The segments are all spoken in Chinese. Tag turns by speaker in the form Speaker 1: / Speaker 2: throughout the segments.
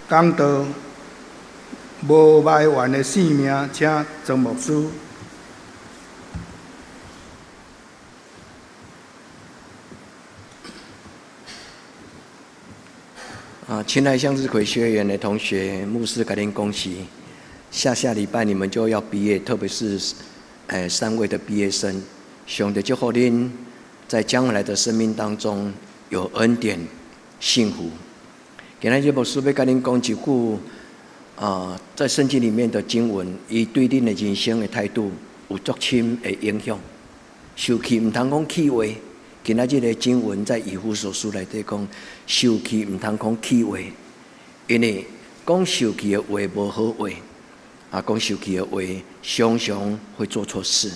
Speaker 1: 讲道无卖完的性命，请曾牧师。
Speaker 2: 亲爱向日葵学园的同学，牧师给您恭喜，下礼拜你们就要毕业，特别是3位的毕业生，上帝祝福您在将来的生命当中有恩典、幸福。今天这牧师要跟您讲几句在圣经里面的经文，伊对您的人生的态度有足深的影响。受气唔通讲气话。今仔日的经文在以弗所书内底讲，受气唔通讲气话，因为讲受气的话无好话，讲受气的话常常会做错事。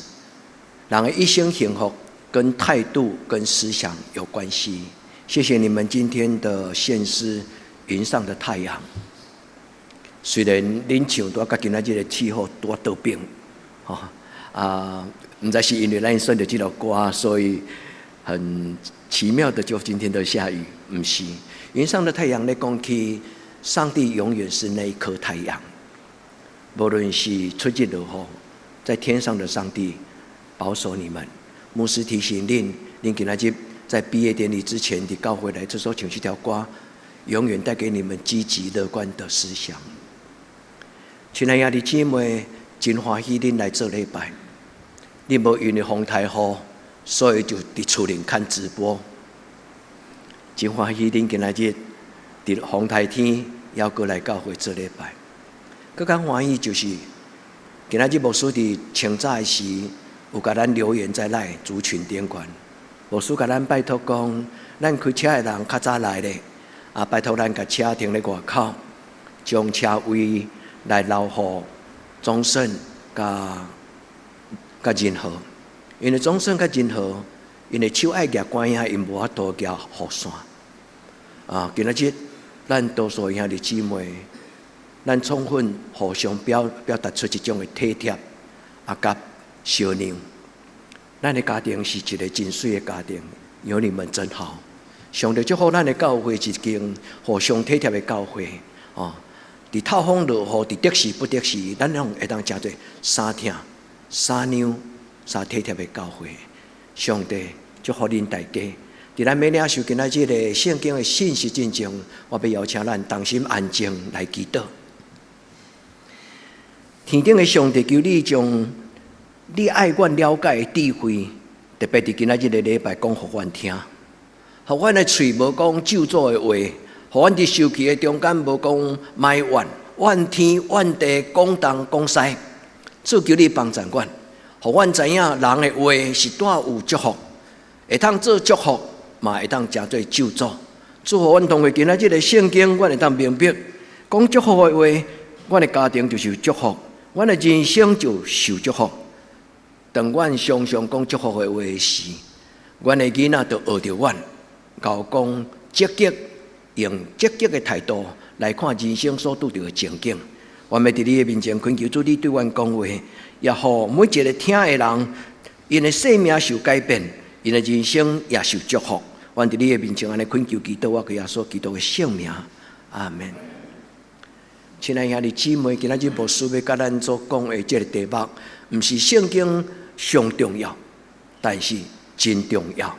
Speaker 2: 人的一生幸福跟态度跟思想有关系。谢谢你们今天的献诗，云上的太阳。虽然恁唱都甲今仔日的气候多倒变，唔知是因为咱选的这首歌，所以很奇妙的就今天的下雨，不是云上的太阳在讲起上帝永远是那一颗太阳，无论是出日落雨，在天上的上帝保守你们。牧师提醒恁今仔日在毕业典礼之前的教会来这首唱这条歌，永远带给你们积极乐观的思想。亲爱的姊妹，真欢喜恁来做礼拜，你无因为风太雨，所以就伫厝里看直播。真欢喜恁今仔日伫风台天要过来教会做礼拜。更加欢喜就是今仔日牧师伫清早的时有甲咱留言在内族群点关，牧师甲咱拜托讲，咱开车的人较早来咧，拜托咱甲车停咧外口，将车位来留予忠胜甲仁和。因为忠胜甲仁和，因为手爱举管啊，因无法度举雨伞。今仔日咱多数兄弟姊妹，咱充分互相表达出一种的体贴甲相让。咱的家庭是一个真水的家庭，有你们真好。上帝祝福咱的教会是一间互相体贴的教会。伫透风落雨，伫得时不得时，咱拢会当真做三听三娘。三体贴的教会，上帝祝福恁大家。伫咱要领受今仔日的圣经的信息之前，我要邀请咱同心安静来祈祷。天顶的上帝，求你将你爱阮了解的智慧，特别伫今仔日的礼拜讲互阮听，互阮的嘴无讲咒诅的话，互阮伫受气的中间无讲埋怨、怨天怨地、讲东讲西，主求你帮助阮。互阮知影人的话是带有祝福，会当做祝福，嘛会当成做咒诅。主互阮同学今仔日的圣经，阮会当明白，讲祝福的话，阮的家庭就受祝福，阮的人生就受祝福。当阮常常讲祝福的话时，阮的囡仔就学着阮，教讲积极，用积极的态度来看人生所拄着的情景。我们伫你的面前恳求主，你对阮讲话，也互每一个听的人，因的生命受改变，因的人生也受祝福。我伫你的面前安尼恳求祈祷，我给耶稣基督的圣名，阿门。亲爱兄弟姊妹，今仔日牧师要甲咱所讲的这个题目，毋是圣经上重要，但是真重要。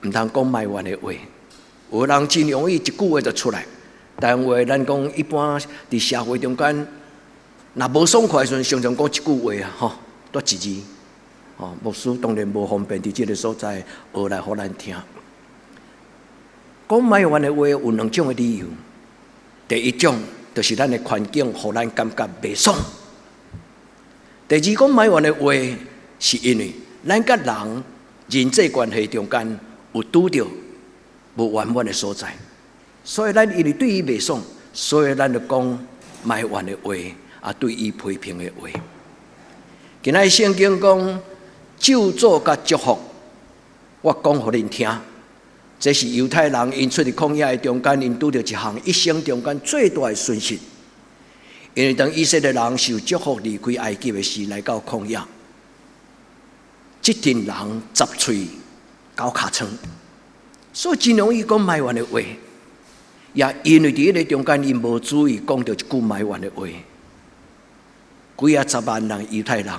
Speaker 2: 毋通讲埋怨的话，有人真容易一句话就出来。但话咱讲一般伫社会中间，若无爽快的时阵，常常讲一句话多一字。牧师当然无方便伫这个所在学来互咱听。讲埋怨的话有2种的理由。第一种就是咱的环境互咱感觉袂爽。第二，讲埋怨的话是因为咱甲人际关系中间有拄着无圆满的所在。所以咱因为对伊袂爽，所以咱就讲埋怨的话，对伊批评的话。今仔圣经讲咒诅甲祝福，我讲互恁听。这是犹太人因出伫旷野的中间，因拄着一项一生中间最大的损失。因为当以色列人受祝福离开埃及的时，来到旷野，这群人十喙搞尻川，所以真容易讲埋怨的话。也因为伫迄个中间，因无注意讲到一句埋怨的话，几啊10万人犹太人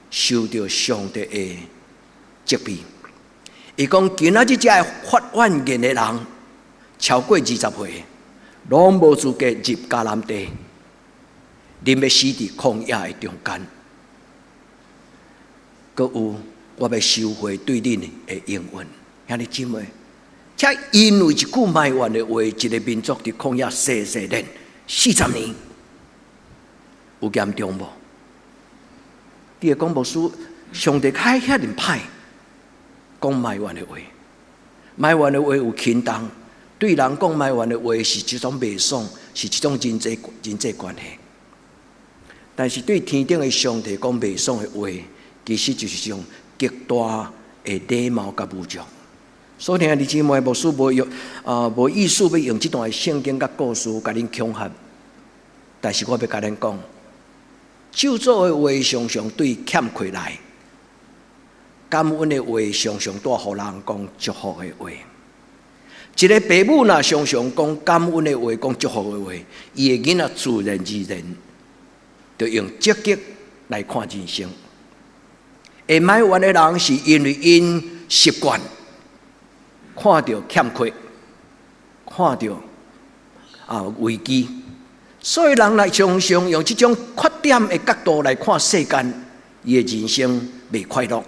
Speaker 2: 受到上帝的责备。伊讲今仔日才发怨言的人超过20岁，拢无资格入迦南地，恁要死伫曠野的中间。阁有，我要收回对恁的应允，兄弟姊妹。才因为一句埋怨的话，一个民族伫旷野洗练40年，有严重无？你会讲牧师，上帝开遐尼歹，讲埋怨的话，埋怨的话有轻重，对人讲埋怨的话是一种袂爽，是一种人际关系。但是对天顶的上帝讲袂爽的话，其实就是一种极大的礼貌甲侮辱。所以兄弟姊妹，牧师无意思要用这段圣经甲故事甲恁恐吓，但是我要甲恁讲，咒诅的话常常对欠亏来，感恩的话常常带互人讲祝福的话。一个父母若常常讲感恩的话、讲祝福的话，伊的囡仔自然而然就用积极来看人生。会埋怨的人是因为因习惯。看到欠缺，看到危机，所以人来常常用这种缺点的角度来看世间，伊的人生袂快乐。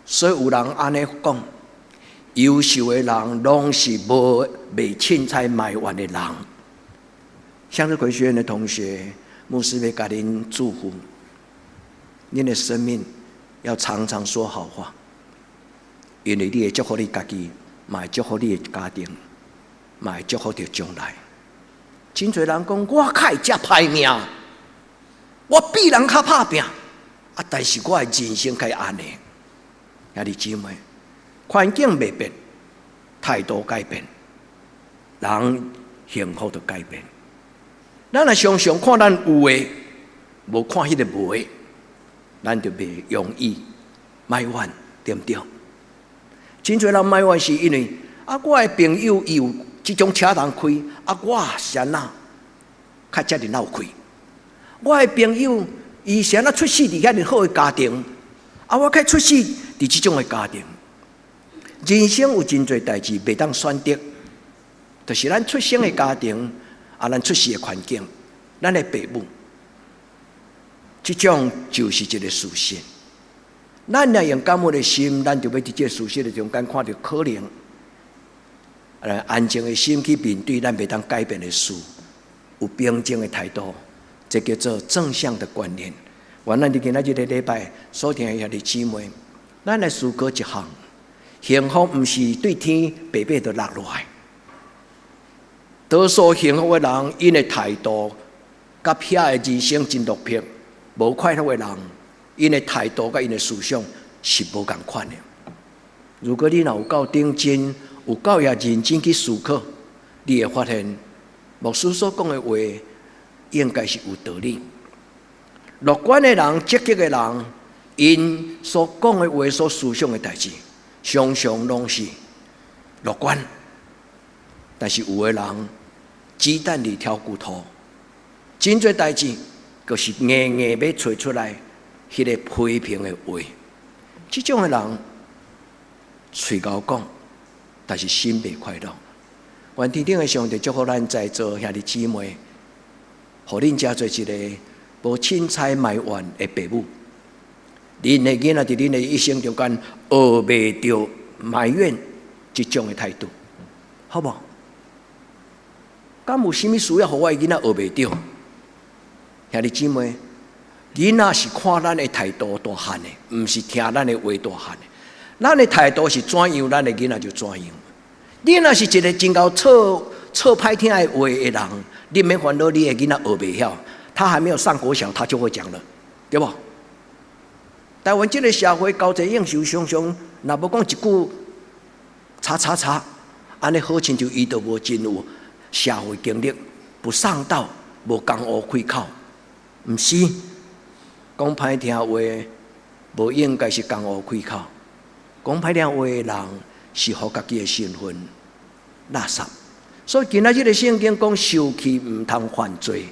Speaker 2: 所以有人安尼讲，优秀的人拢是袂凊彩埋怨的人。向日葵学院的同学，牧师要甲恁祝福，恁的生命要常常说好话。因为你会祝福你家己，嘛会祝福你的家庭，嘛会祝福着将来。真侪人讲，我较会遮歹命，我比人较拍拼，但是我的人生较安尼。兄弟姊妹，环境未变，态度改变，人幸福就改变。咱若常常看咱有的，无看迄个无的，咱就袂容易埋怨，对不对？真侪人埋怨是因为我的朋友伊有即种车通开，我是安那较遮尔闹开。我的朋友伊是安那出世伫遐尼好的家庭，我较出世伫即种的家庭。人生有真侪代志袂当选择，就是咱出生的家庭，咱出世的环境，咱的父母，即种就是一个事实。咱若用感恩的心，咱就要伫这事实的中间看到可能，安静的心去面对咱袂当改变的事，有平静的态度，这叫做正向的观念。原来伫今仔日的礼拜所听的兄弟姊妹，咱来思考一项：幸福毋是对天白白就落落来。多数幸福的人，因的态度甲遐的人生真落魄，无快乐的人。因的态度甲因的思想是无共款的。如果你若有够认真，有够也认真去思考，你会发现牧师所讲的话应该是有道理。乐观的人、积极的人，因所讲的话、所思想的代志，常常拢是乐观。但是有的人鸡蛋里挑骨头，真侪代志就是硬硬要找出来。迄个批评的话，这种的人嘴高讲，但是心袂快乐。愿天顶的上帝祝福咱在座兄弟姊妹，互恁家做一个无凊彩埋怨的父母。恁的囡仔伫恁的一生中间学袂着埋怨这种的态度，好无？敢有啥物需要，互我的囡仔学袂着？兄弟姊妹。囡仔是看咱的态度大汉的，毋是听咱的话大汉的。咱的态度是怎样，咱的囡仔就怎样。你若是一个真够错歹听的话的人，你免烦恼你的囡仔学袂晓，他还没有上国小，他就会讲了，对不？台湾这个社会交际应酬常常，若无讲一句叉，安尼好亲像伊都无真有社会经历，不上道，无江湖开口，毋是。讲歹听话，无应该是江湖开口。讲歹听话的人，是互家己的身份垃圾。所以今仔日的圣经讲，受气唔通犯罪，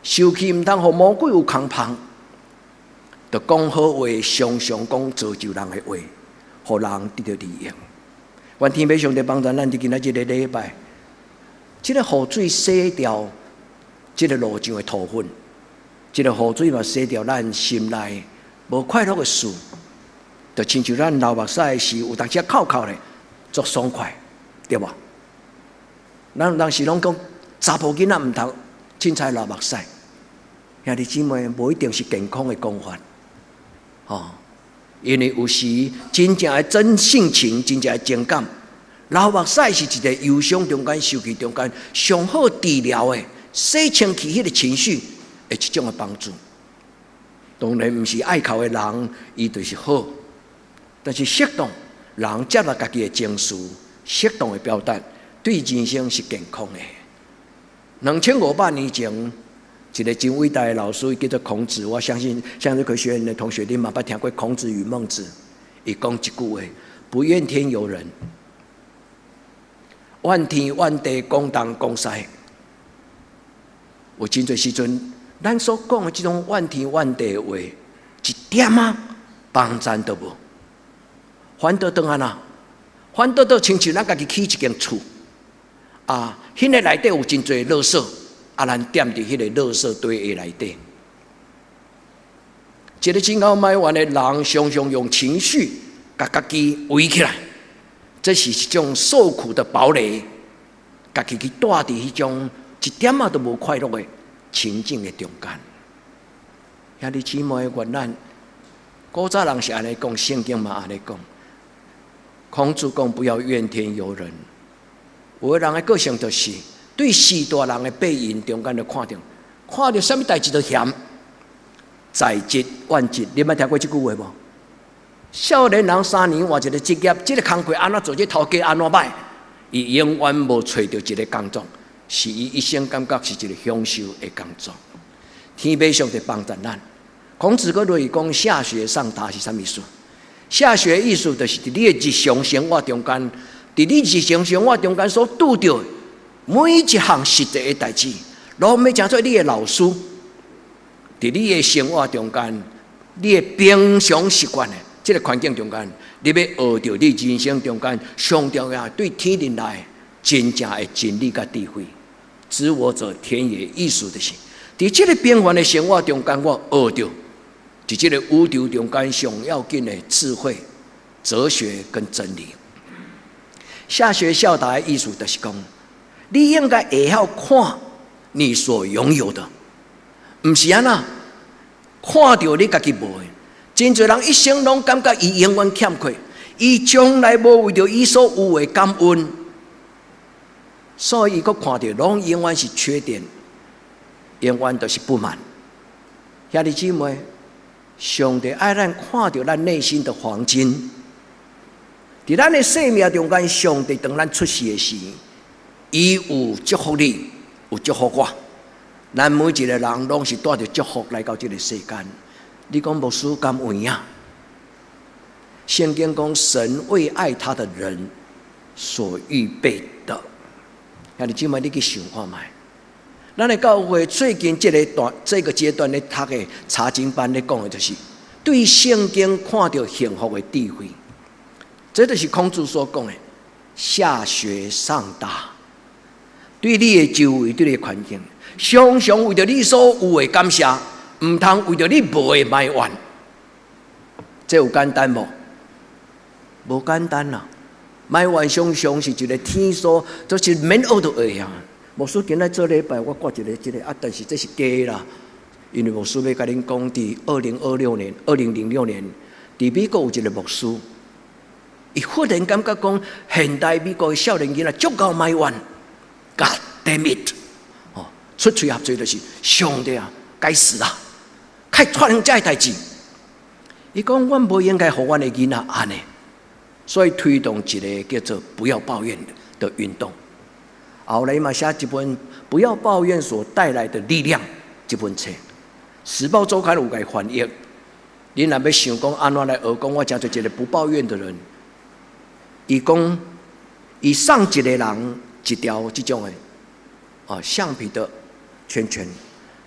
Speaker 2: 受气唔通互魔鬼有空芳，就讲好话，常常讲造就人的话，互人得到利益。愿天父上帝帮助咱伫今仔日的礼拜，这个雨水洗掉这个路上的土粉，这个雨水嘛洗掉咱心内无快乐的事，就亲像咱流目屎时有当时哭哭咧，足爽快，对无？咱有当时拢讲查甫囡仔毋通凊彩流目屎，兄弟姊妹，无一定是健康的讲法，因为有时真正的真性情、真正的情感，流目屎是一个忧伤中间、受气中间上好治疗的洗清气迄个情绪的一种的帮助。当然，毋是爱哭的人，伊就是好，但是适当人接纳家己的情绪，适当的表达。对人生是健康的。2500年前，一个真伟大的老师叫做孔子，我相信向日葵学院的同学你嘛捌听过孔子与孟子，伊讲一句话：不怨天尤人，怨天怨地，讲东讲西。有真侪时阵，咱所讲的这种怨天怨地的话，一点帮助都无。反倒当安那？反倒亲像咱家己起一间厝。迄个内底有真侪垃圾，咱踮伫迄个垃圾堆的内底。一个真够歹玩的人，常常用情绪把家己围起来，这是一种受苦的堡垒，家己去带伫迄种一点都无快乐的情境的中间。兄弟姊妹，愿咱古早人是安尼讲，圣经嘛安尼讲。孔子讲：不要怨天尤人。有的人的个性就是对时大人的背影中间就看到什么代志都嫌，在即怨即。你捌听过这句话无？少年人3年换一个职业，这个工课安怎做，这头家安怎摆，伊永远无找到一个工作，是伊一生感觉是一个享受的工作。天父上帝帮助咱。孔子个类讲下学上达是啥意思？下学意思就是伫你的日常生活中间。伫你日常生活中间所拄到每一项实际的代志，拢要讲做你的老师。伫你的生活中间，你的平常习惯的这个环境中间，你要学到你人生中间上重要对天人来真正的真理甲智慧。知我者，天也。意思就是，伫这个平凡的生活中间，我学到伫这个宇宙中间上要紧的智慧、哲学跟真理。下学孝达的意思就是讲，你应该会晓看你所拥有的，不是安那看到你家己无的。真侪人一生拢感觉伊永远欠缺，伊从来无为着伊所有的感恩，所以伊佫看到拢永远是缺点，永远都是不满。兄弟姊妹，上帝爱咱看到咱内心的黄金。伫咱的生命中间，上帝当咱出世的时，伊有祝福你，有祝福我。咱每一个人拢是带着祝福来到这个世间。你讲牧师敢有影？圣经讲，神为爱他的人所预备的。兄弟姊妹，你去想看卖。咱的教会最近这个阶段咧读的查经班咧讲的就是对圣经看到幸福的智慧。这就是孔子所讲的下学上达。对你的周围，对你的环境，常常为着你所有的感谢，唔通为着你无的埋怨。这有简单无？无简单啦！埋怨常常是一个天所，就是免学到会啊。牧师今仔做礼拜，我挂一个但是这是假啦，因为牧师要甲恁讲，伫2006年、2006年，伫美国有一个牧师。伊忽然感觉讲，现代美国的少年囡仔足够埋怨 ，God damn it！ 出嘴合嘴就是上帝啊，该死啊！开发生这代志。伊讲，阮无应该互阮的囡仔安尼，所以推动一个叫做“不要抱怨”的运动。后来嘛，写一本《不要抱怨所带来的力量》这本册，《时报周刊》有甲翻译。恁若要想讲安怎来学讲，我真做一个不抱怨的人。伊讲，伊送一个人一条这种的橡皮的圈圈，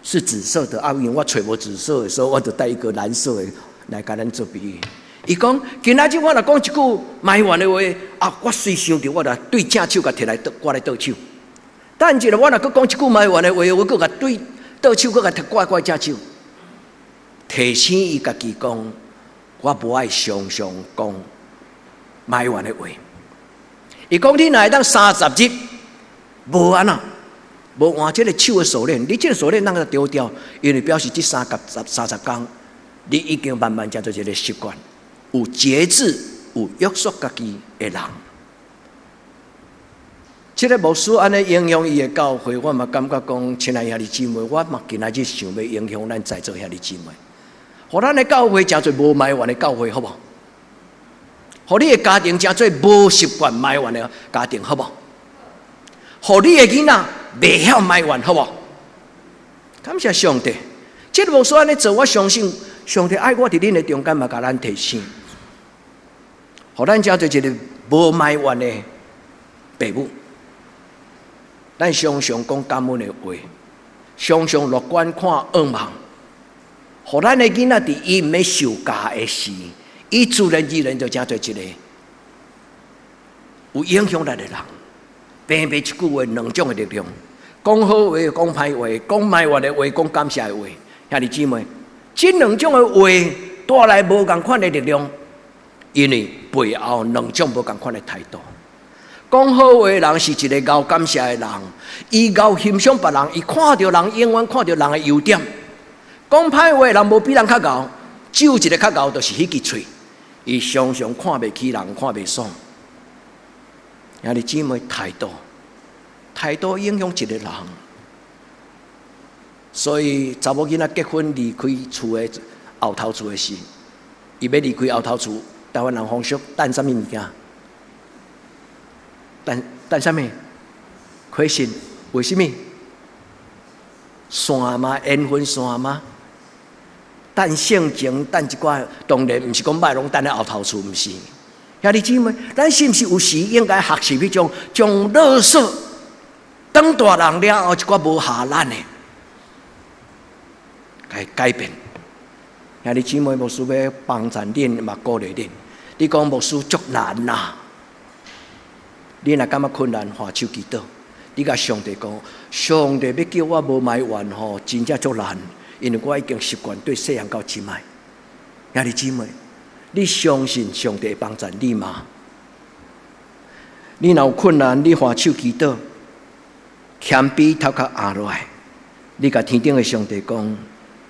Speaker 2: 是紫色的。因为我找无紫色的时候，我就带一个蓝色的来跟咱做比喻。伊讲，今仔日我若讲一句埋怨的话，我随想着我就对正手甲摕来，我来倒手。等一下我若搁讲一句埋怨的话，我搁甲对倒手，搁甲摕怪正手。提醒伊家己讲，我无爱常常讲埋怨的话。伊讲你若会当30日无安那，无换这个手的锁链，你这个锁链啷个丢掉？因为表示这30天，你已经慢慢加做一个习惯，有节制、有约束家己的人。这个牧师安尼影响伊的教会，我嘛感觉讲，亲爱兄弟姊妹，我嘛今仔日想要影响咱在座兄弟姊妹，互咱的教会真侪无埋怨的教会，好不好？互你的家庭真侪无习惯埋怨的家庭，好不好？互你的囡仔袂晓埋怨，好不好？感谢上帝，这个牧师安尼做，我相信上帝爱我伫恁的中间嘛，甲咱提醒，互咱真侪一个无埋怨的父母。咱常常讲感恩的话，常常乐观看恶梦，互咱的囡仔伫伊毋要受教的时，伊自然而然就真做一个有影响力的人。平平一句话，两种的力量：讲好话、讲歹话、讲埋怨的话、讲感谢的话。兄弟姊妹，这两种的话带来无同款的力量，因为背后两种无同款的态度。讲好话的人是一个够感谢的人，伊够欣赏别人，伊看到人永远看到人的优点。讲歹话的人无比人较高，只有一个较高，就是迄支嘴。伊常常看袂起人，看袂爽。兄弟姊妹，态度影响一个人。所以查某囡仔结婚离开厝的后头厝的时，伊要离开后头厝，台湾人风俗等什么物件？等什么？亏心？为什么？线吗？缘分线吗？等性情，等一寡，当然毋是讲歹，拢等咧后头厝，毋是。兄弟姊妹，咱是毋是有时应该学习迄种将垃圾当大人了后，一寡无下咱的，该改变。兄弟姊妹，牧师要帮助恁，嘛鼓励恁。你讲牧师足难呐？你若感觉困难，下手祈祷。你甲上帝讲，上帝要叫我无埋怨吼，真正足难，因为我已经习惯对细汉到即摆。兄弟姊妹，你相信上帝帮助你吗？你若有困难，你下手祈祷，谦卑头壳压落来，你甲天顶的上帝讲，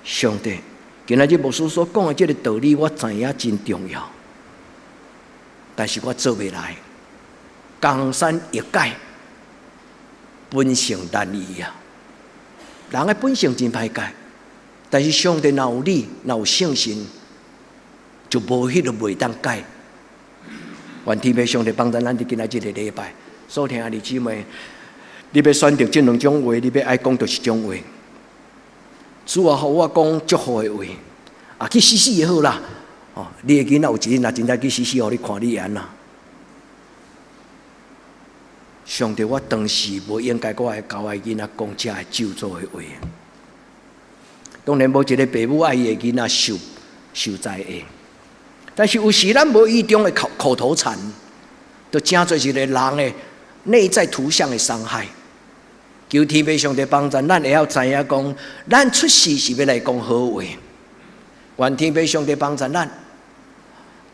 Speaker 2: 上帝，今仔日牧师所讲的这个道理，我知影真重要，但是我做袂来。江山易改，本性难移啊！人的本性真歹改，但是上帝若有你，若有信心，就无迄个袂当改。愿天父上帝帮助咱伫今仔日个礼拜，所听兄弟姊妹，你要选择这两种话，你要爱讲就是种话。主啊，互我讲祝福的话，去死死也好啦。你的囡仔有一日若真正去死死，互你看你安啦。上帝，我当时无应该我教我的囡仔讲这个咒诅的话。当然，无一个父母爱伊的囡仔受灾的，但是有时咱无意中的口头禅，就正做一个人的内在图像的伤害。求天父上帝帮助，咱会晓知影讲，咱出世是要来讲好话。愿天父上帝帮助咱，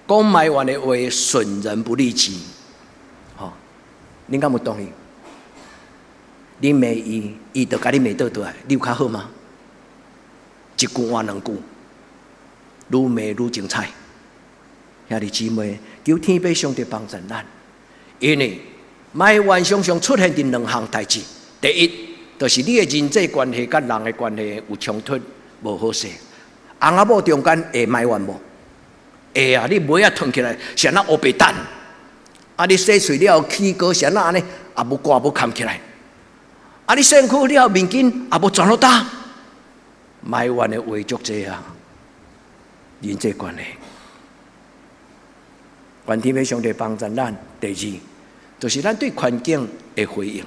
Speaker 2: 讲埋怨的话损人不利己。恁敢有同意？你骂伊，伊就甲你骂倒倒来，你有较好吗？一句换两句，愈骂愈精彩。兄弟姊妹，求天父上帝帮助咱，因为埋怨常常出现伫两项代志。第一，就是你的人际关系甲人的关系有冲突，无好势。翁仔某中间会埋怨无？会啊！你尾仔吞起来，像那乌白蛋。你洗喙了，起膏像那安尼，也无挂无扛起来。你身躯了，面巾也无转落打。埋怨的话足济啊，人际关系。愿天父上帝帮助咱。第二，就是咱对环境的回应。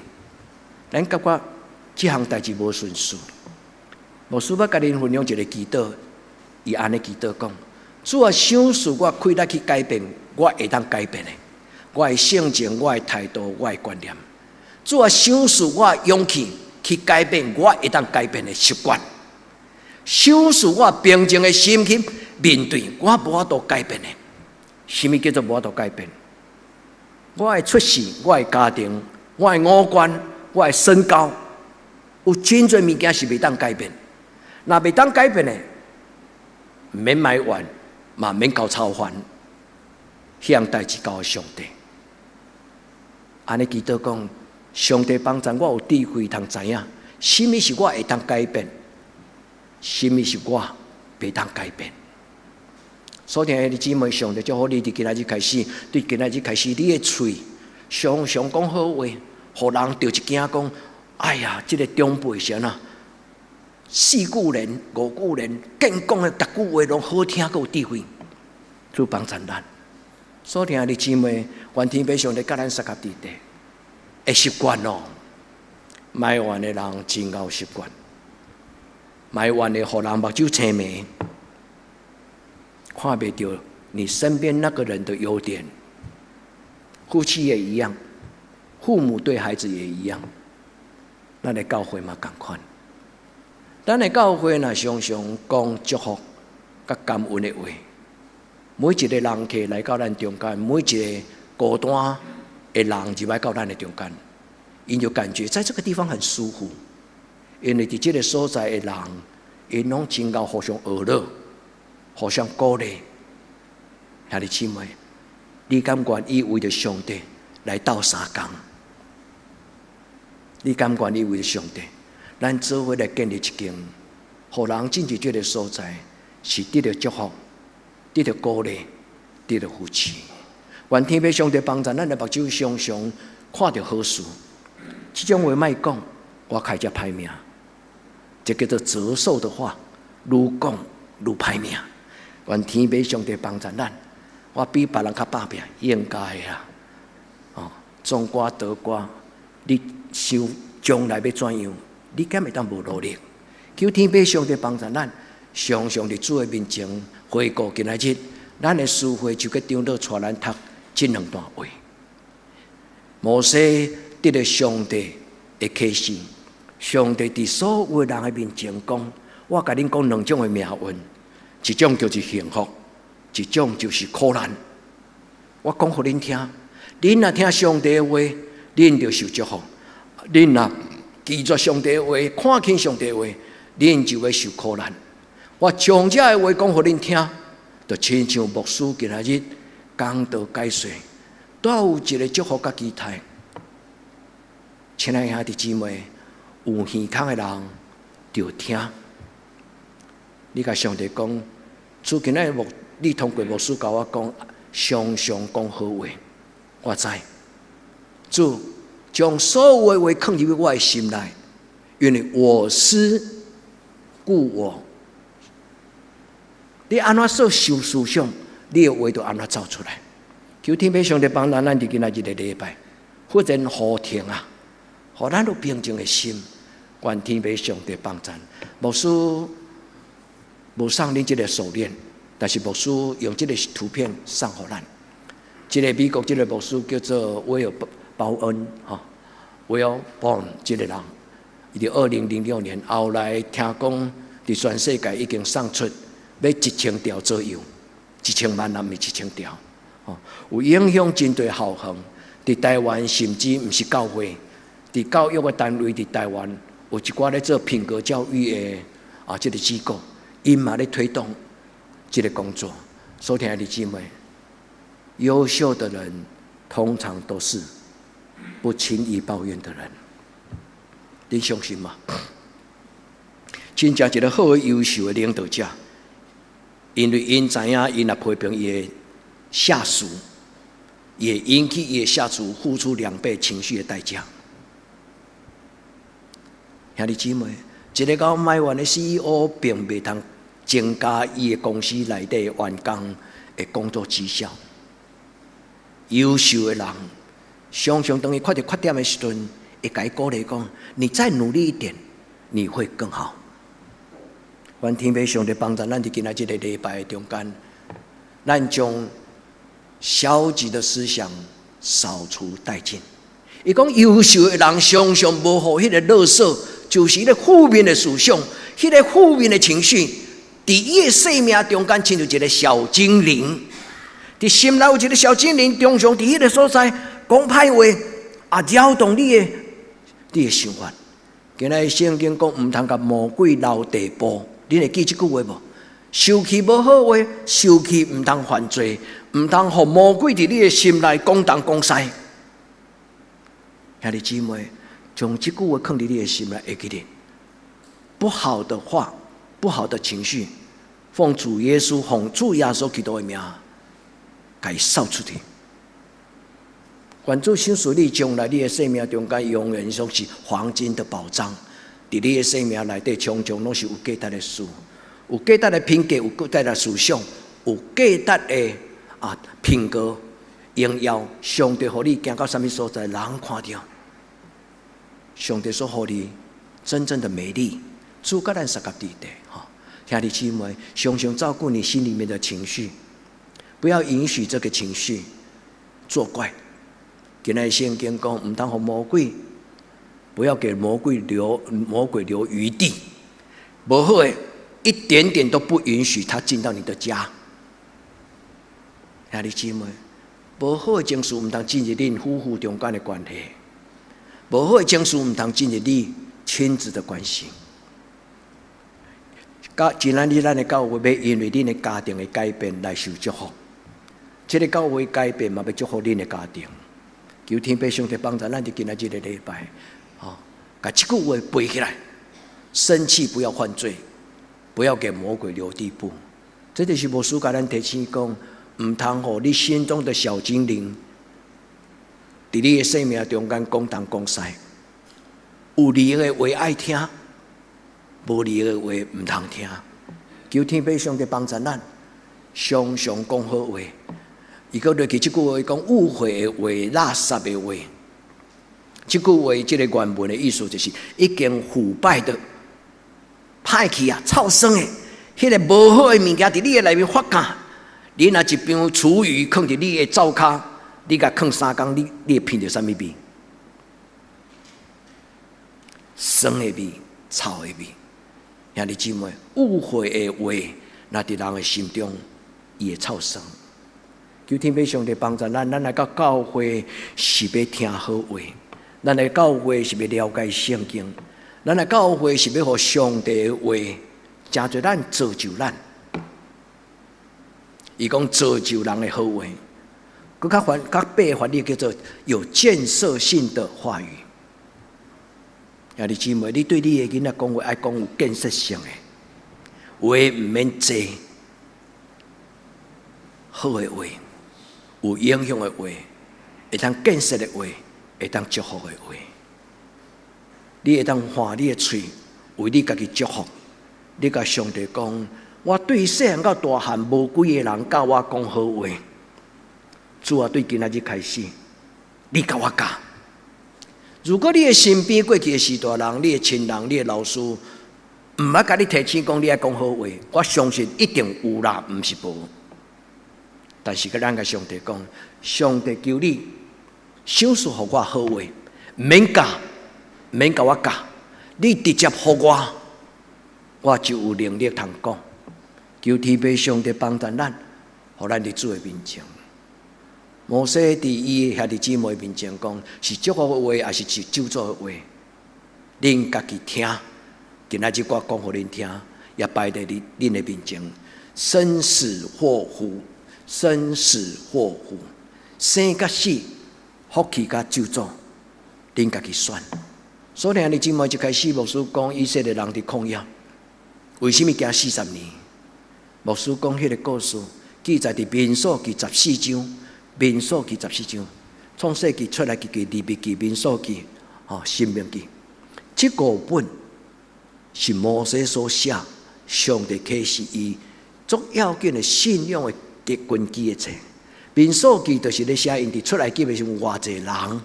Speaker 2: 咱感觉这项代志无顺遂，牧师要甲恁分享一个祈祷，伊安尼祈祷讲：主啊，想使我开力去改变，我会当改变的。我的性情，我的态度，我的观念。主啊，想使我勇气去改变，我会当改变的习惯。想使我平静的心去面对，我无法度改变的。什么叫做无法度改变？我的出世，我的家庭，我的五官，我的身高，有真侪物件是袂当改变。若袂当改变的，免埋怨，嘛免搞操烦，迄样代志交上帝。安尼祈祷讲，上帝帮助我有智慧，通知影什么是我会当改变，什么是我袂当改变。所以，弟兄姊妹，上帝祝福你，伫今仔日开始，对今仔日开始，你的嘴常常讲好话，互人着一惊讲：哎呀，这个长辈是安怎？四句人、五句人，更讲的逐句话拢好听，够有智慧，主帮助咱。所以，弟兄姊妹，愿天父上帝甲咱三甲地地的习惯哦，埋怨的人真有习惯，埋怨的互人目睭青眉。看不到你身边那个人的优点，夫妻也一样，父母对孩子也一样。咱的教会嘛，同款。咱的教会呢，常常讲祝福、甲感恩的话。每一个人客来到咱中间，每一个孤单的人入来到咱的中间，因就感觉在这个地方很舒服，因为伫这个所在的人，因拢真够互相娱乐。互相鼓励，兄弟姊妹，你敢愿意为着上帝来斗相共？你敢愿意为着上帝，咱做伙来建立一间，互人进入这个所在，是得到祝福，得到鼓励，得到扶持。愿天父上帝帮助咱的目睭常常看到好事。这种话莫讲，我开只歹命，这叫做折寿的话，愈讲愈歹命。愿天父上帝帮助咱，我比别人较打拼，应该啦。哦，种瓜得瓜，你想将来要怎样？你敢会当无努力？求天父上帝帮助咱，常常伫主的面前回顾今仔日，咱的思维就去长老带咱读这两段话。摩西得到上帝的启示，上帝伫所有人的面前讲：我甲恁讲两种的命运。一种就是幸福，一种就是苦难。我讲给恁听，恁若听上帝的话，恁就受祝福；恁若记住上帝的话，看轻上帝的话，恁就会受苦难。我将这的话讲给恁听，就亲像牧师今仔日讲道解说，都有一个祝福甲期待。亲爱的兄弟姊妹，有耳孔的人就听。你甲上帝讲，主今日你通过牧师甲我讲，常常讲好话，我知。主将所有的话放入我的心内，因为我思故我。你安怎所受思想，你的话就安怎走出来。求天父上帝帮咱伫今仔日的礼拜，忽然好听啊，互咱有平静的心。愿天父上帝帮咱，牧师。无送恁这个手链，但是牧师用这个图片送给咱。这个美国这个牧师叫做威尔鲍恩哈，威尔鲍恩这个人，伊伫2006年后来听讲，伫全世界已经送出要1000条左右，1000万人，毋是1000条，有影响真多校园。伫台湾甚至毋是教会，伫教育的单位伫台湾有一寡咧做品格教育的这个机构。因嘛咧推动这个工作，所以兄弟姊妹，优秀的人通常都是不轻易抱怨的人，你相信吗？真正一个好优秀的领导者，因为因知影，因若批评伊的下属，也引起伊的下属付出2倍情绪的代价。兄弟姊妹，一个到卖完的 CEO 并袂通增加伊的公司内底员工的工作绩效。优秀的人常常当伊看到缺点的时阵，会甲伊鼓励讲：你再努力一点，你会更好。愿天父上帝帮助咱伫今仔日个礼拜中间，咱将消极的思想扫除殆尽。伊讲优秀的人常常无互迄个垃圾，就是迄个负面的思想，迄个负面的情绪，伫伊的生命中间亲像一个小精灵。伫心内有一个小精灵，常常伫迄个所在讲歹话，扰动你的想法。今仔圣经讲，毋通甲魔鬼留地步。你会记这句话无？受气无好话，受气毋通犯罪，毋通互魔鬼伫你的心内讲东讲西。兄弟姊妹，将这句话放伫你的心内，会记得不好的话、不好的情绪，奉主耶稣基督的名，该扫出去。愿主赏赐你将来你的生命中间永远都是黄金的宝藏。伫你的生命内底，常常拢是有价值的事，有价值的品格，有价值的思想，有价值的品格、荣耀。上帝互你行到什么所在，人看到，上帝所互你真正的美丽，主甲咱三角地带。兄弟姊妹，常常照顾你心里面的情绪，不要允许这个情绪作怪。今日圣经讲，毋通互魔鬼。不要给魔鬼留余地，不好的一点点都不允许他进到你的家。兄弟姊妹，不好的情绪唔通进入恁夫妇中间的关系，不好的情绪唔通进入你亲子的关系。今仔日咱的教会要因为恁的家庭的改变来受祝福，这个教会改变嘛要祝福恁的家庭。求天父上帝帮助咱伫今仔日的礼拜。把这句话背起来，生气不要犯罪，不要给魔鬼留地步。这就是牧师甲咱提醒讲，唔通互你心中的小精灵，伫你的生命中间讲东讲西，有利益的话爱听，无利益的话唔通听。求天父上帝帮助咱，常常讲好话。伊个落去这句话讲误会的话、垃圾的话。这句话，这个原文的意思就是已经腐败的、歹去臭酸的，迄个无好的物件伫你的内面发芽。你若一瓶厨余放伫你的灶骹，你甲放3工，你会闻到什么味？酸的味、臭的味。兄弟姊妹，误会的话，若伫人的心中，伊会臭酸。求天父上帝帮助咱来到教会是要听好话。咱来教会是要了解圣经，咱来教会是要互上帝的话，真侪咱造就咱。伊讲造就人的好话，佮较白法律叫做有建设性的话语。兄弟姊妹，你对你的囡仔讲话，爱讲有建设性的话，唔免济，好的话，有影响的话，会当建设的话。会当祝福的话，你会当换你的嘴为你家己祝福。你甲上帝讲，我对细汉到大汉无几个人教我讲好话。主啊，对今仔日开始，你甲我教。如果你的身边过去的士大人、你的亲人、你的老师，唔捌甲你提醒讲你爱讲好话，我相信一定有啦，唔是无。但是咱甲上帝讲，上帝求你。赏赐互我好话，免教我教，你直接互我就有能力通讲。求天父上帝帮助咱，互咱伫主的面前。摩西伫伊兄弟姊妹面前讲，是祝福的话，还是咒诅的话？恁家己听。今仔日我讲互恁听，也摆在恁的面前。生死祸福，生死祸福，生甲死。福气甲咒诅，恁家己选。所以兄弟姊妹一开始，牧师讲以色列人伫旷野，为什么行40年？牧师讲迄个故事，记载伫民数记14章，民数记14章，创世纪出来记利未记、民数记、申命记，这5本是摩西所写，上帝启示伊足要紧的信仰的根基的册。民数记就是咧写因伫出来记的时候偌济人，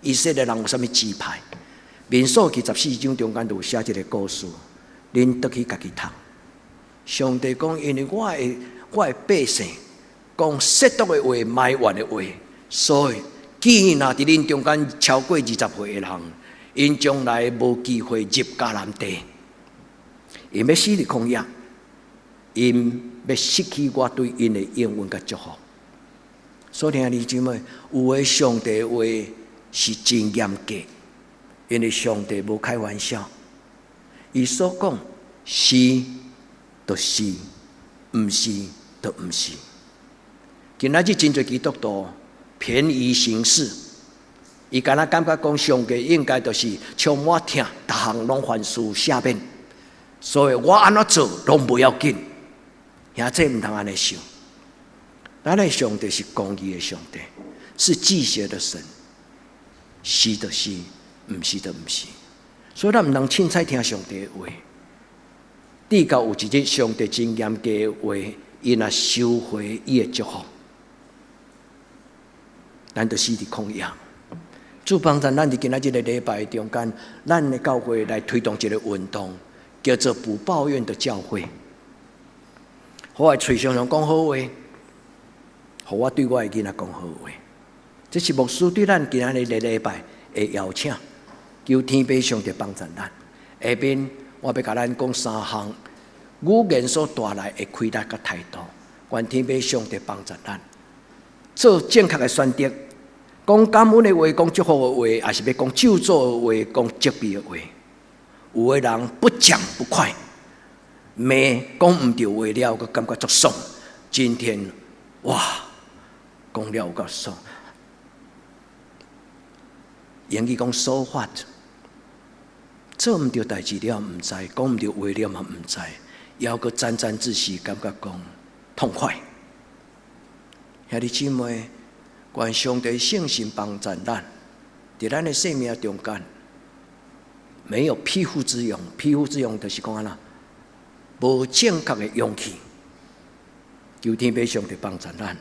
Speaker 2: 以色列人有啥物支派？民数记14章中间就有写一个故事，恁倒去家己读。上帝讲，因为我的百姓讲褻渎的话、埋怨的话，所以既然伫恁中间超过20岁的人，因将来无机会入迦南地，因要死伫曠野，因要失去我对因的应允甲祝福。所以兄弟姊妹，有诶上帝的话是真严格，因为上帝无开玩笑，伊所讲是就是，毋是就毋是。今仔日真侪基督徒便宜行事，伊敢若感觉讲上帝应该就是充满疼，逐项拢凡事赦免，所以我安怎做拢不要紧。兄这毋通安尼想。咱的上帝是公义的上帝，是忌邪的神，是就是，毋是就毋是。所以咱毋通凊彩听上帝的话。地高有一日上帝真严格的话，伊若收回伊的祝福，咱就死伫旷野。主帮助咱伫今仔日的礼拜中间，咱的教会来推动一个运动，叫做不抱怨的教会。我的嘴常常讲好话，互我对我的囡仔讲好话。这是牧师对咱今仔日的礼拜的邀请，求天父上帝帮助咱。下边我要甲咱讲3项语言所带来的亏力甲态度，愿天父上帝帮助咱做正确的选择。讲感恩的话，讲祝福的话，还是要讲咒诅的话，讲责备的话。有的人不讲不快，骂讲唔对话了，佮感觉足爽。今天哇，讲了有够爽。英语讲 so what， 做唔对代志了唔知，讲唔对话了嘛唔知，还佮沾沾自喜，感觉讲痛快。兄弟姊妹，愿上帝圣神帮助咱，在咱的生命中间，没有匹夫之勇。匹夫之勇就是讲安那，无正确的勇气。求天父上帝帮助咱。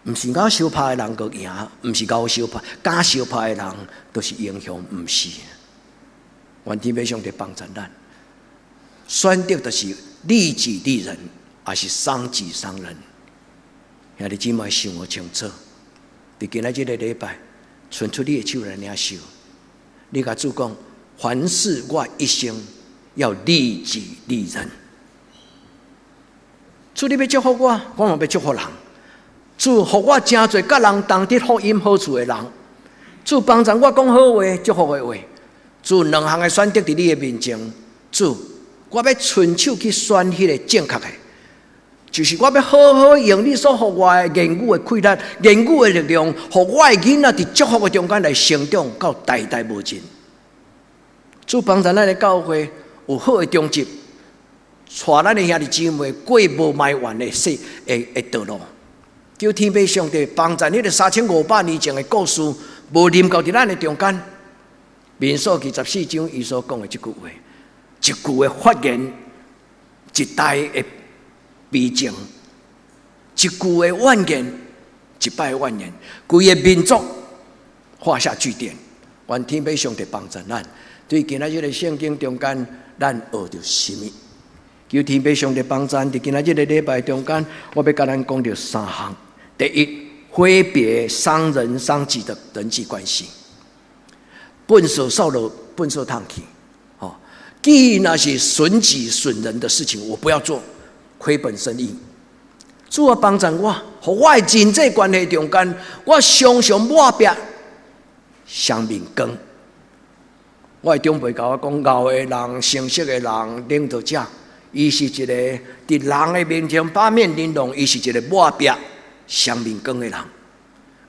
Speaker 2: 毋是搞相拍的人个赢，毋是搞相拍，假相拍的人都是英雄，毋是。愿天父上帝帮助咱，选择就是利己利人，还是伤己伤人。兄弟姊妹想好清楚。伫今仔日的礼拜，伸出你的手来领受。你甲主讲，凡事我一生要利己利人。主，你要祝福我，我嘛要祝福人。主，互我真侪甲人同得福音好处的人。主，帮助我讲好话、祝福的话。主，两项的选择伫你的面前。主，我要伸手去选迄个正确的，就是我要好好用你所互我的言语的气力、言语的力量，互我的囡仔伫祝福的中间来成长，到代代无尽。主，帮助咱的教会有好的忠直，带咱的兄弟姊妹过无埋怨的道路。求天父上帝帮助迄个3500年前的故事，无临到伫咱的中间。民数记14章伊所讲的这句话，一句的发言，一代的悲情，一句的怨言，一摆的怨言，规个民族画下句点。愿天父上帝帮助咱，对今仔日的圣经中间，咱学到什么？求天父上帝帮助咱，伫今仔日的礼拜中间，我要甲咱讲到3项。第一，挥别伤人伤己的人际关系，笨手扫帚，笨手烫去。既那是损己损人的事情，我不要做，亏本生意。主啊，帮助我，和我的人际关系中间，我常常抹壁双面光。我的长辈甲我讲，敖的人、成熟的人、领导者，伊是一个伫人的面前八面玲珑，伊是一个抹壁双面光的人，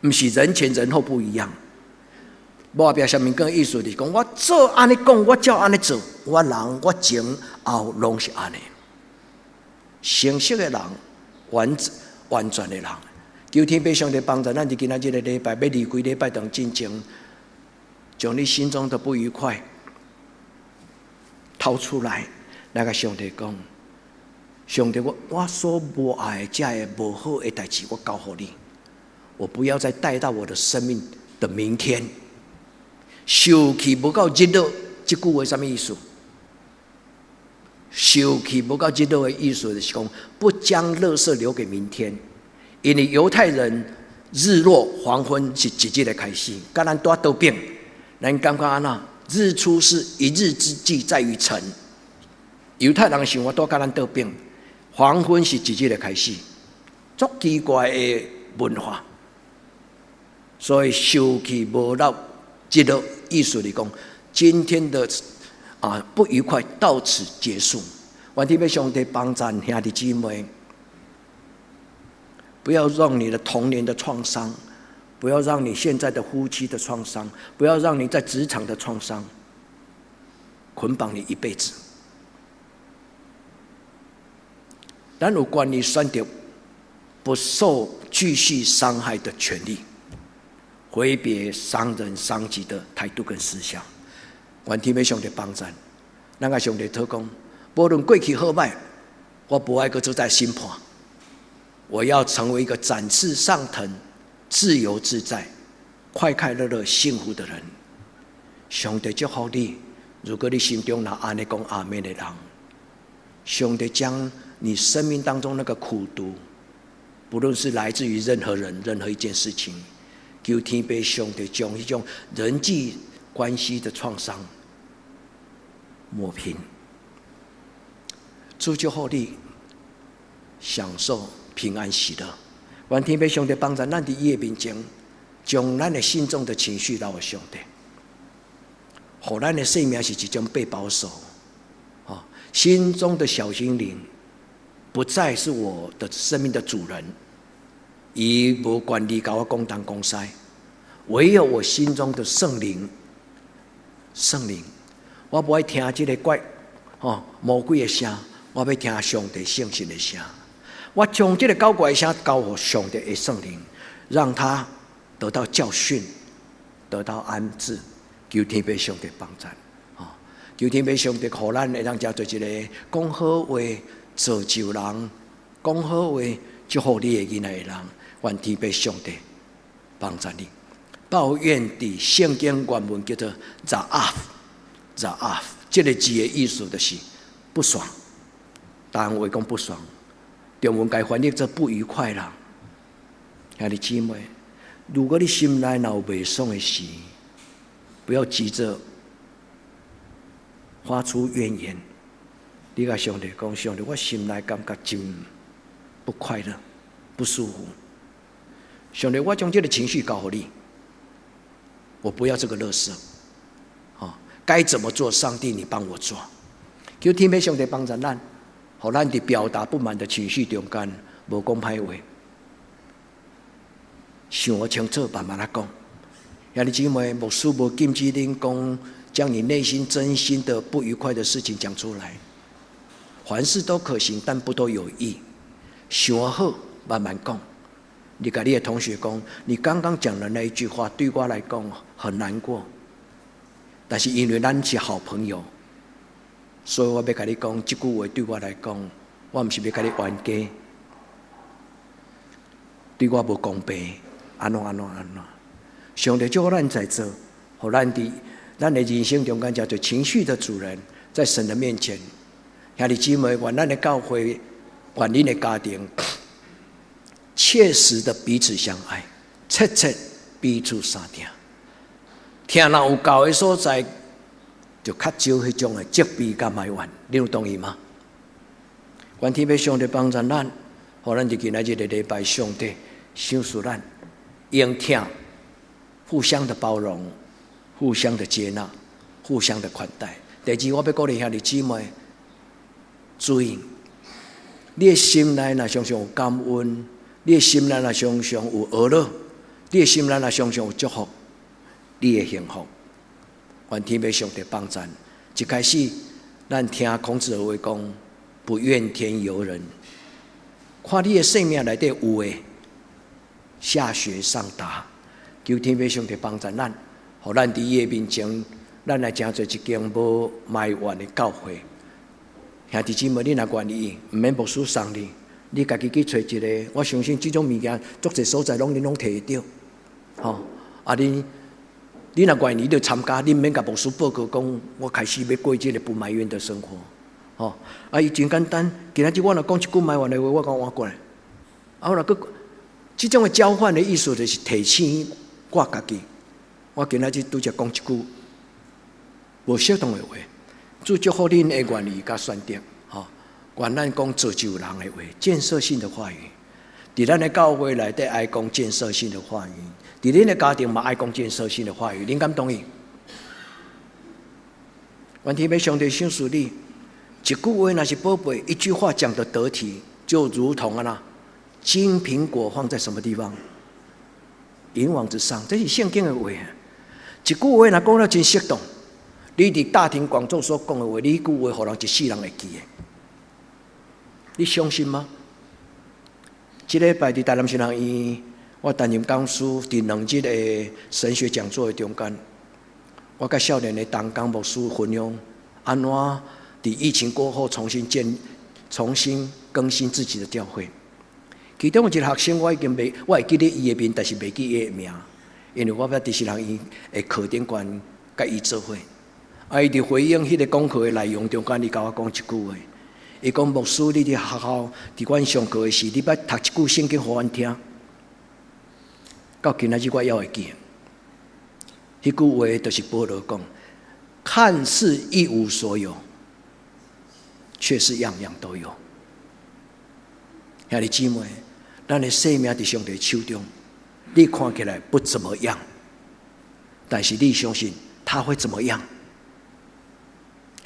Speaker 2: 不是人前人后不一样。抹壁双面光的意思就是讲，我做安尼讲，我照安尼做，我人我前后拢是安尼。成熟的人，完全的人，求天父上帝帮助咱伫今仔日的礼拜，要离开礼拜堂进前，将你心中的不愉快掏出来，来甲上帝讲。上帝，我所无爱的、这个无好的代志，我交予你。我不要再带到我的生命的明天。受气不到日落，这句话什么意思？受气不到日落的意思就是讲，不将垃圾留给明天。因为犹太人日落黄昏是一日的开始，跟咱大倒变，咱感觉安那？日出是一日之计在于晨。犹太人想法都跟咱倒变，黄昏是一日的开始，足奇怪的文化。所以受气无到日落，意思是讲，今天的不愉快到此结束。愿天父上帝帮助兄弟姊妹，不要让你的童年的创伤，不要让你现在的夫妻的创伤，不要让你在职场的创伤捆绑你一辈子。咱有关于选择不受继续伤害的权利，挥别伤人伤己的态度跟思想。愿天父上帝帮助，咱甲上帝祷告，无论过去好歹，我不爱搁做在审判。我要成为一个展翅上腾、自由自在、快快乐乐、幸福的人。上帝祝福你，如果你心中有安尼讲阿们的人，上帝将你生命当中那个苦毒，不论是来自于任何人、任何一件事情，求天父上帝将一种人际关系的创伤抹平。主祝福你，享受平安喜乐。愿天父上帝帮助咱伫伊的面前，将咱的心中的情绪交给上帝，互咱的生命是一种被保守。心中的小精灵不再是我的生命的主人，伊无管理甲我讲东讲西，唯有我心中的圣灵。圣灵，我不爱听这个怪魔鬼的声，我要听上帝圣神的声。我将这个高怪的声交给上帝的圣灵，让他得到教训，得到安置。求天父上帝帮助。求天父上帝，互咱会当做一个讲好话、造就人、讲好话、祝福你的囡仔的人。愿天父上帝帮助你。抱怨伫圣经原文叫做 “za'af”， 这个字的意思就是不爽。单话讲不爽，中文该翻译做不愉快啦。兄弟姊妹，如果你心内有不爽的事，不要急着发出怨言，你甲上帝讲：上帝，我心内感觉真不快乐、不舒服。上帝，我将这个情绪交给你，我不要这个垃圾。该怎么做？上帝，你帮我做。求天父上帝帮助咱，互咱伫表达不满的情绪中间，无讲歹话，想清楚，慢慢来讲。兄弟姊妹，牧师无禁止恁讲，将你内心真心的不愉快的事情讲出来。凡事都可行，但不都有益。想好，慢慢讲。你跟你的同学讲，你刚刚讲的那一句话对我来讲很难过，但是因为咱是好朋友，所以我要跟你讲，这句话对我来讲，我不是要跟你冤家，对我不公平，安怎。上帝叫咱在做，互咱的人生中间叫做情绪的主人，在神的面前，兄弟姊妹，愿咱的教会，愿恁的家庭，切实的彼此相爱，切切彼此相听。听人有教的所在，就较少迄种的责备甲埋怨，你有同意吗？愿天父上帝帮助咱，互咱伫今仔日的礼拜，上帝赏赐咱用听。互相的包容，互相的接纳，互相的款待。第二，我要鼓励兄弟姊妹，注意，你的心内若常常有感恩，你的心内若常常有娱乐，你的心内若常常有祝福，你的幸福。愿天父上帝帮助。一开始，咱听孔子的话讲，不怨天尤人。看你的生命内底有诶，下学上达。求天父上帝帮助咱，互咱伫伊的面前，咱来成做一间无埋怨的教会。兄弟姊妹，你若愿意，毋免牧师送你，你家己去找一个，我相信这种物件，足侪所在你拢摕得到。吼，啊你若愿意，你就参加，你免甲牧师报告讲，我开始要过这个不埋怨的生活。吼，啊伊真简单，今仔日我若讲一句埋怨的话，我讲换过来。啊，若个这种的交换的意思，就是提醒我家己，我今仔日拄则讲一句无适当的话，主祝福恁的愿意甲选择，吼，愿咱讲造就人的话，建设性的话语。伫咱的教会内底爱讲建设性的话语，伫恁的家庭嘛爱讲建设性的话语，恁敢同意？愿天父上帝赏赐你，一句话若是宝贝，一句话讲得得体，就如同金苹果放在什么地方？银网之上，这是圣经的话。一句话若讲了真适当，你伫大庭广众所讲的话，你一句话，互人一世人会记的。你相信吗？这礼拜伫台南新人院，我担任讲师，伫2日的神学讲座的中间，我甲少年的同工牧师分享，安怎伫疫情过后重新更新自己的教会。其中有一个学生，我会记得伊的面，但是袂记伊的名，因为我捌伫新人院的课顶悬甲伊做伙。啊，伊伫回应迄个讲课的内容中间，伊甲我讲一句话。伊讲牧师，你伫学校伫阮上课的时，你捌读一句圣经互阮听，到今仔日我还会记。迄句话就是保罗讲：看似一无所有，却是样样都有。兄弟姊妹，咱的生命伫上帝手中，你看起来不怎么样，但是你相信他会怎么样？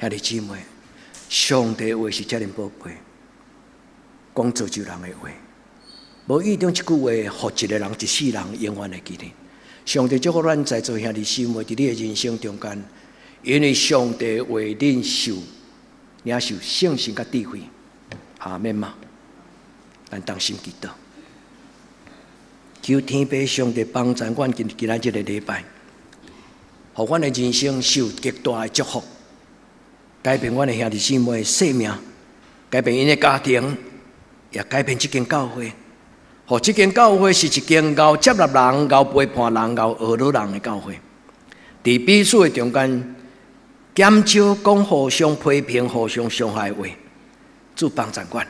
Speaker 2: 兄弟姊妹，上帝的话是遮尔宝贝，讲造就人的话，无意中一句话，互一个人一世人永远会记得。上帝祝福咱在座兄弟姊妹，伫你的人生中间，因为上帝为恁领受圣神甲智慧，阿免嘛。咱同心祈祷，求天父上帝帮助阮今仔日个礼拜，互阮的人生受极大的祝福，改变阮的兄弟姊妹的生命，改变因的家庭，也改变这间教会。互这间教会是一间够接纳人、够陪伴人、够学老人的教会。伫彼此的中间，减少讲互相批评、互相伤害的话，主帮助阮。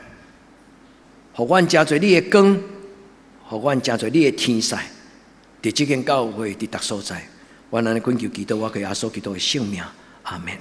Speaker 2: 互阮真侪你的光，互阮真侪你的天使，伫即间教会，伫逐所在，阮安尼恳求祈祷，我给耶稣基督的圣名，阿门。